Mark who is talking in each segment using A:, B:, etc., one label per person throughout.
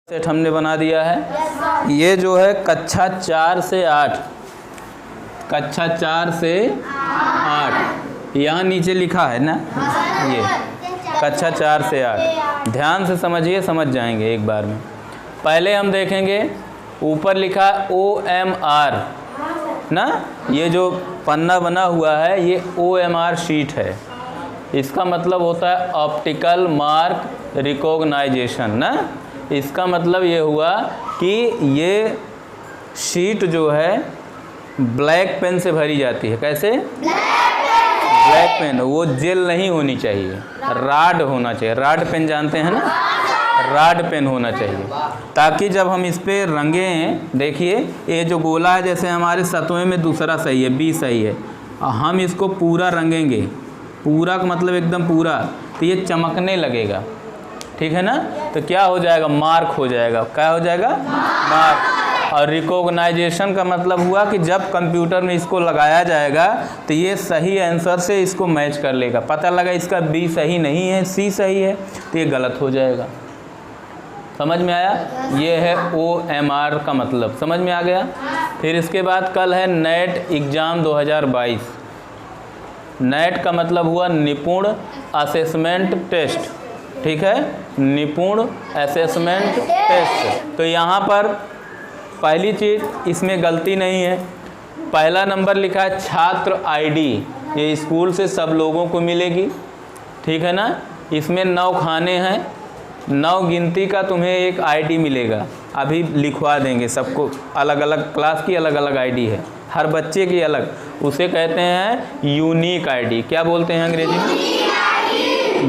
A: Set हमने बना दिया है। ये जो है कक्षा 4 से 8, कक्षा 4 से 8 यहाँ नीचे लिखा है ना, ये कक्षा 4 से 8। ध्यान से समझिए, समझ जाएंगे एक बार में। पहले हम देखेंगे ऊपर लिखा OMR ना, ये जो पन्ना बना हुआ है ये OMR शीट है। इसका मतलब होता है ऑप्टिकल मार्क रिकॉग्नाइजेशन ना। इसका मतलब ये हुआ कि ये शीट जो है ब्लैक पेन से भरी जाती है। कैसे? Black pen. वो जेल नहीं होनी चाहिए, राड होना चाहिए। राड पेन जानते हैं ना, राड पेन होना चाहिए, ताकि जब हम इस पर रंगें, देखिए ये जो गोला है जैसे हमारे सतवें में दूसरा सही है, B सही है, हम इसको पूरा रंगेंगे, पूरा का मतलब एकदम पूरा, तो ये चमकने लगेगा, ठीक है ना। तो क्या हो जाएगा? मार्क हो जाएगा। क्या हो जाएगा? मार्क। और रिकॉग्नाइजेशन का मतलब हुआ कि जब कंप्यूटर में इसको लगाया जाएगा तो ये सही आंसर से इसको मैच कर लेगा। पता लगा इसका B सही नहीं है, C सही है, तो ये गलत हो जाएगा। समझ में आया? ये है OMR का मतलब, समझ में आ गया। फिर इसके बाद कल है नेट एग्ज़ाम 2022। नेट का मतलब हुआ निपुण असेसमेंट टेस्ट, ठीक है, निपुण असेसमेंट टेस्ट। तो यहाँ पर पहली चीज़, इसमें गलती नहीं है। पहला नंबर लिखा है छात्र ID, ये स्कूल से सब लोगों को मिलेगी, ठीक है ना। इसमें 9 खाने हैं, 9 गिनती का तुम्हें एक ID मिलेगा। अभी लिखवा देंगे सबको, अलग अलग क्लास की अलग अलग ID है, हर बच्चे की अलग। उसे कहते हैं यूनिक ID। क्या बोलते हैं अंग्रेजी में?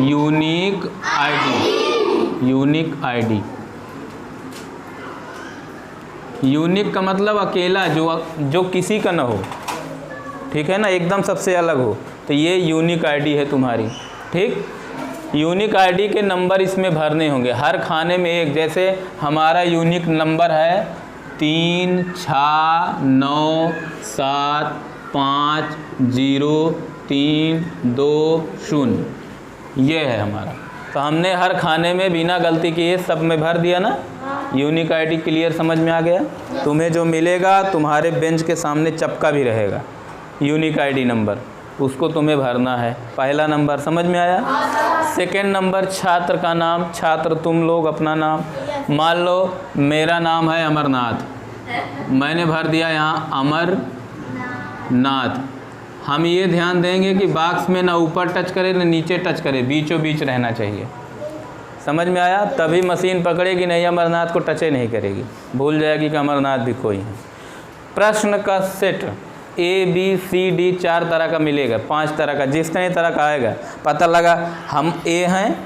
A: Unique ID। Unique ID। Unique का मतलब अकेला, जो किसी का ना हो, ठीक है ना, एकदम सबसे अलग हो, तो ये यूनिक ID है तुम्हारी, ठीक। यूनिक ID के नंबर इसमें भरने होंगे, हर खाने में एक। जैसे हमारा यूनिक नंबर है 3 6 9 7 5 0 3 2 0, ये है हमारा। तो हमने हर खाने में बिना गलती किए सब में भर दिया ना। यूनिक ID क्लियर, समझ में आ गया। तुम्हें जो मिलेगा तुम्हारे बेंच के सामने चपका भी रहेगा, यूनिक ID नंबर, उसको तुम्हें भरना है। पहला नंबर समझ में आया। सेकंड नंबर छात्र का नाम, छात्र तुम लोग अपना नाम। मान लो मेरा नाम है अमरनाथ, मैंने भर दिया यहाँ अमरनाथ। हम ये ध्यान देंगे कि बॉक्स में ना ऊपर टच करे ना नीचे टच करे, बीचों बीच रहना चाहिए। समझ में आया? तभी मशीन पकड़ेगी, नहीं अमरनाथ को टचे नहीं करेगी, भूल जाएगी कि अमरनाथ भी कोई है। प्रश्न का सेट ABCD 4 तरह का मिलेगा, 5 तरह का, जितने तरह का आएगा। पता लगा हम A हैं,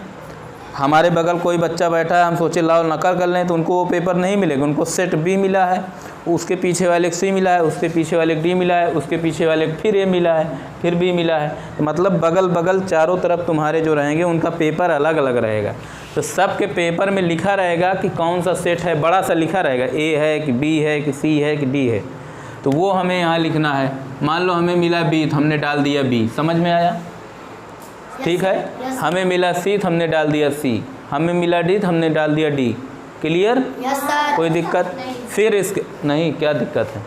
A: हमारे बगल कोई बच्चा बैठा है, हम सोचे लाओ नकल कर लें, तो उनको वो पेपर नहीं मिलेगा, उनको सेट B मिला है, उसके पीछे वाले C मिला है, उसके पीछे वाले D मिला है, उसके पीछे वाले फिर A मिला है, फिर B मिला है। तो मतलब बगल बगल चारों तरफ तुम्हारे जो रहेंगे उनका पेपर अलग अलग रहेगा। तो सबके पेपर में लिखा रहेगा कि कौन सा सेट है, बड़ा सा लिखा रहेगा, A है कि B है कि C है कि D है। तो वो हमें यहाँ लिखना है। मान लो हमें मिला B तो हमने डाल दिया B, समझ में आया? ठीक है। हमें मिला C तो हमने डाल दिया C, हमें मिला D तो हमने डाल दिया D। क्लियर? कोई दिक्कत? फिर इसके नहीं, क्या दिक्कत है?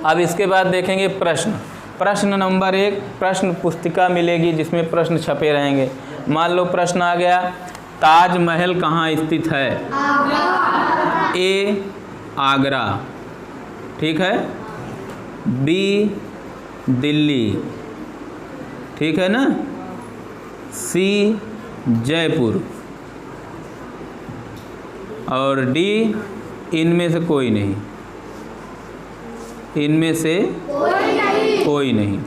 A: अब इसके बाद देखेंगे प्रश्न। प्रश्न नंबर 1, प्रश्न पुस्तिका मिलेगी जिसमें प्रश्न छपे रहेंगे। मान लो प्रश्न आ गया, ताजमहल कहाँ स्थित है? A आगरा, ठीक है, B दिल्ली, ठीक है ना, C जयपुर, और D इनमें से कोई नहीं, इनमें से कोई नहीं।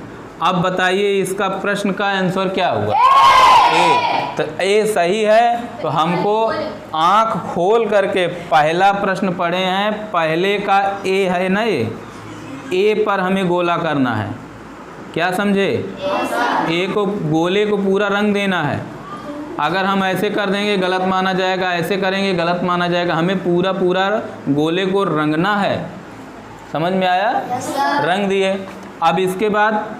A: अब बताइए इसका प्रश्न का आंसर क्या हुआ? A। तो A सही है, तो हमको आँख खोल करके पहला प्रश्न पढ़े हैं, पहले का A है ना, ये A पर हमें गोला करना है। क्या समझे? A को, गोले को पूरा रंग देना है। अगर हम ऐसे कर देंगे गलत माना जाएगा, ऐसे करेंगे गलत माना जाएगा। हमें पूरा पूरा गोले को रंगना है। समझ में आया? रंग दिए। अब इसके बाद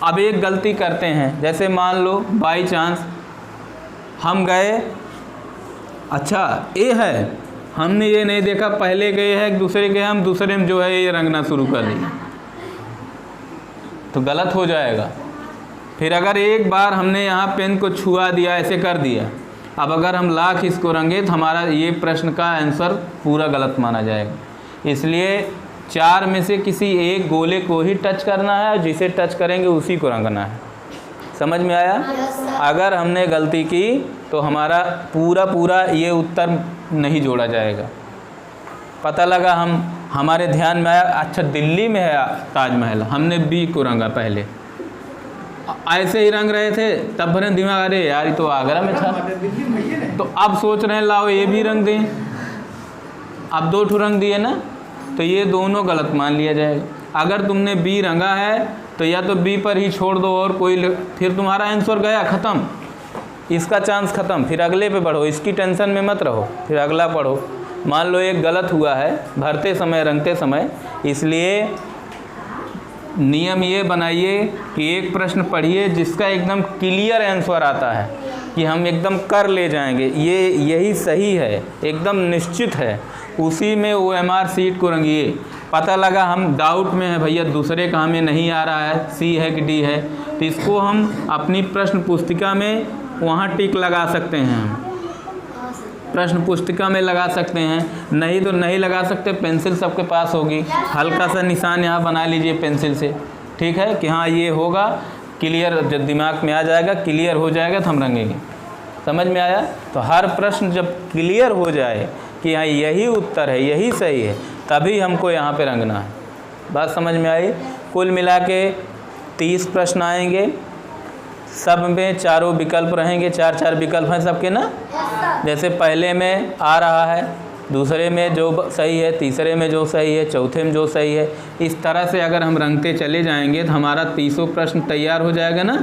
A: अब एक गलती करते हैं, जैसे मान लो बाई चांस हम गए, अच्छा ए है हमने ये नहीं देखा पहले के है दूसरे के, हम दूसरे में जो है ये रंगना शुरू कर दिया तो गलत हो जाएगा। फिर अगर एक बार हमने यहाँ पेन को छुआ दिया, ऐसे कर दिया, अब अगर हम लाख इसको रंगे तो हमारा ये प्रश्न का आंसर पूरा गलत माना जाएगा। इसलिए 4 में से किसी एक गोले को ही टच करना है और जिसे टच करेंगे उसी को रंगना है। समझ में आया? अगर हमने गलती की तो हमारा पूरा ये उत्तर नहीं जोड़ा जाएगा। पता लगा हमारे ध्यान में आया, अच्छा दिल्ली में है ताजमहल, हमने बी को रंगा, पहले ऐसे ही रंग रहे थे तब भरे दिमाग, अरे यार ये तो आगरा में था, तो अब सोच रहे हैं लाओ ये भी रंग दें। अब 2 ठो रंग दिए ना, तो ये दोनों गलत मान लिया जाएगा। अगर तुमने बी रंगा है तो या तो बी पर ही छोड़ दो और कोई, फिर तुम्हारा आंसर गया, ख़त्म, इसका चांस ख़त्म। फिर अगले पे बढ़ो, इसकी टेंशन में मत रहो, फिर अगला पढ़ो। मान लो एक गलत हुआ है भरते समय रंगते समय, इसलिए नियम ये बनाइए कि एक प्रश्न पढ़िए जिसका एकदम क्लियर आंसर आता है कि हम एकदम कर ले जाएंगे, यही सही है, एकदम निश्चित है, उसी में OMR सीट को रंगिए। पता लगा हम डाउट में है भैया, दूसरे का हमें नहीं आ रहा है, सी है कि डी है, तो इसको हम अपनी प्रश्न पुस्तिका में वहाँ टिक लगा सकते हैं, हम प्रश्न पुस्तिका में लगा सकते हैं, नहीं तो नहीं लगा सकते, पेंसिल सबके पास होगी, हल्का सा निशान यहाँ बना लीजिए पेंसिल से, ठीक है, कि हाँ ये होगा, क्लियर जब दिमाग में आ जाएगा, क्लियर हो जाएगा तो हम रंगेंगे। समझ में आया? तो हर प्रश्न जब क्लियर हो जाए कि हाँ यही उत्तर है, यही सही है, तभी हमको यहाँ पे रंगना है। बात समझ में आई? कुल मिला के 30 प्रश्न आएंगे, सब में चारों विकल्प रहेंगे, 4 विकल्प हैं सबके ना, जैसे पहले में आ रहा है, दूसरे में जो सही है, तीसरे में जो सही है, चौथे में जो सही है। इस तरह से अगर हम रंगते चले जाएंगे तो हमारा 30 प्रश्न तैयार हो जाएगा ना।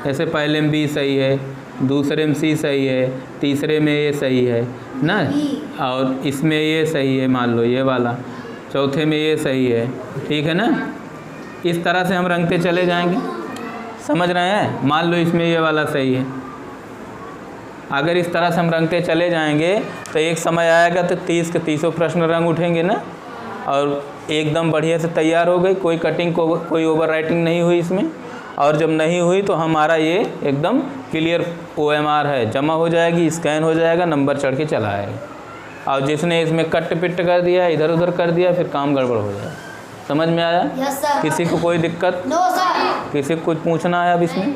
A: जैसे पहले में बी सही है, दूसरे में सी सही है, तीसरे में ये सही है ना, और इसमें ये सही है, मान लो ये वाला, चौथे में ये सही है, ठीक है ना। इस तरह से हम रंगते चले जाएंगे, समझ रहे हैं? मान लो इसमें ये वाला सही है, अगर इस तरह से हम रंगते चले जाएंगे तो एक समय आएगा तो 30 के 30 प्रश्न रंग उठेंगे ना, और एकदम बढ़िया से तैयार हो गई, कोई कटिंग को कोई ओवर राइटिंग नहीं हुई इसमें, और जब नहीं हुई तो हमारा ये एकदम क्लियर OMR है, जमा हो जाएगी, स्कैन हो जाएगा, नंबर चढ़ के चला आएगा। और जिसने इसमें कट पिट कर दिया, इधर उधर कर दिया, फिर काम गड़बड़ हो जाएगा। समझ में आया?
B: Yes sir.
A: किसी को कोई दिक्कत?
B: No sir.
A: किसी को कुछ पूछना है अब इसमें?